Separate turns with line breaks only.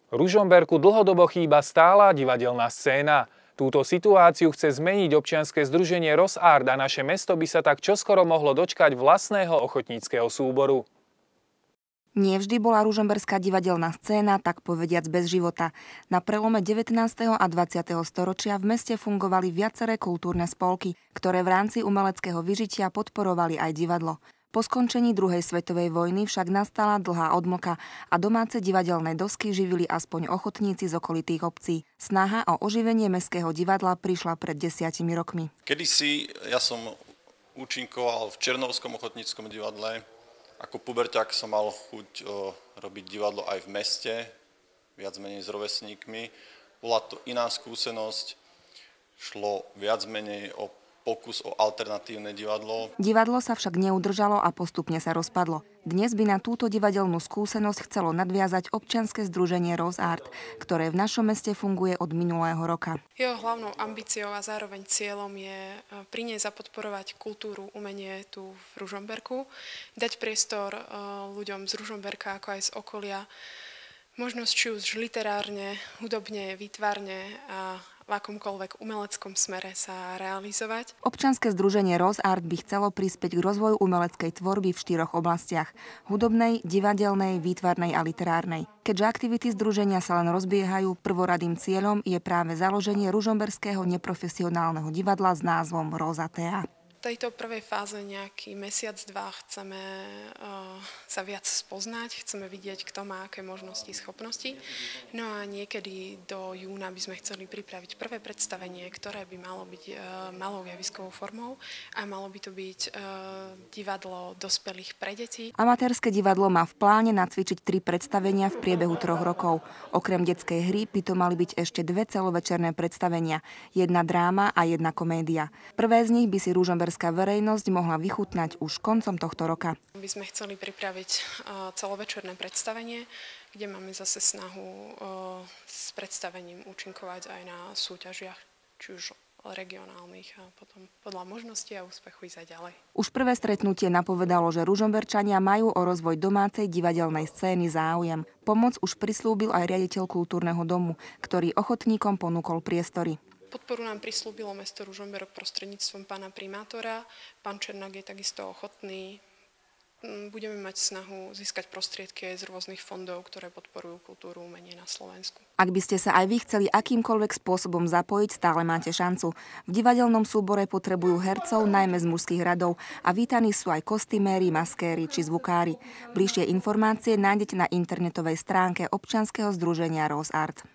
Ružomberku dlhodobo chýba stála divadelná scéna. Túto situáciu chce zmeniť občianske združenie Rosart a naše mesto by sa tak čoskoro mohlo dočkať vlastného ochotníckeho súboru.
Nie vždy bola ružomberská divadelná scéna, tak povediac, bez života. Na prelome 19. a 20. storočia v meste fungovali viaceré kultúrne spolky, ktoré v rámci umeleckého vyžitia podporovali aj divadlo. Po skončení druhej svetovej vojny však nastala dlhá odmlka a domáce divadelné dosky živili aspoň ochotníci z okolitých obcí. Snaha o oživenie mestského divadla prišla pred 10 rokmi.
Kedysi ja som účinkoval v Černovskom ochotníckom divadle. Ako puberťák som mal chuť robiť divadlo aj v meste, viac menej s rovesníkmi. Bola to iná skúsenosť, šlo viac menej o pokus o alternatívne divadlo.
Divadlo sa však neudržalo a postupne sa rozpadlo. Dnes by na túto divadelnú skúsenosť chcelo nadviazať občianske združenie Rosart, ktoré v našom meste funguje od minulého roka.
Jeho hlavnou ambíciou a zároveň cieľom je priniesť a podporovať kultúru, umenie tu v Ružomberku, dať priestor ľuďom z Ružomberka ako aj z okolia, možnosť či už literárne, hudobne, výtvarne a v akomkoľvek umeleckom smere sa realizovať.
Občianske združenie Rosart by chcelo prispieť k rozvoju umeleckej tvorby v 4 oblastiach: hudobnej, divadelnej, výtvarnej a literárnej. Keďže aktivity združenia sa len rozbiehajú, prvoradým cieľom je práve založenie ružomberského neprofesionálneho divadla s názvom Rosatea.
V tejto prvej fáze nejaký mesiac, dva chceme sa viac spoznať, chceme vidieť, kto má aké možnosti, schopnosti. No a niekedy do júna by sme chceli pripraviť prvé predstavenie, ktoré by malo byť malou javiskovou formou a malo by to byť divadlo dospelých pre deti.
Amatérske divadlo má v pláne nacvičiť 3 predstavenia v priebehu 3 rokov. Okrem detskej hry by to mali byť ešte 2 celovečerné predstavenia, 1 dráma a 1 komédia. Prvé z nich by si ružomberská verejnosť mohla vychutnať už koncom tohto roka.
By sme chceli pripraviť celovečerné predstavenie, kde máme zase snahu s predstavením účinkovať aj na súťažiach, či už regionálnych, a potom podľa možností a úspechu ísť aj ďalej.
Už prvé stretnutie napovedalo, že Ružomberčania majú o rozvoj domácej divadelnej scény záujem. Pomoc už prislúbil aj riaditeľ kultúrneho domu, ktorý ochotníkom ponúkol priestory.
Podporu nám prislúbilo mesto Ružomberok prostredníctvom pána primátora. Pán Černák je takisto ochotný. Budeme mať snahu získať prostriedky aj z rôznych fondov, ktoré podporujú kultúru, umenie na Slovensku.
Ak by ste sa aj vy chceli akýmkoľvek spôsobom zapojiť, stále máte šancu. V divadelnom súbore potrebujú hercov najmä z mužských radov a vítaní sú aj kostýméri, maskéri či zvukári. Bližšie informácie nájdete na internetovej stránke občianskeho združenia Rosart.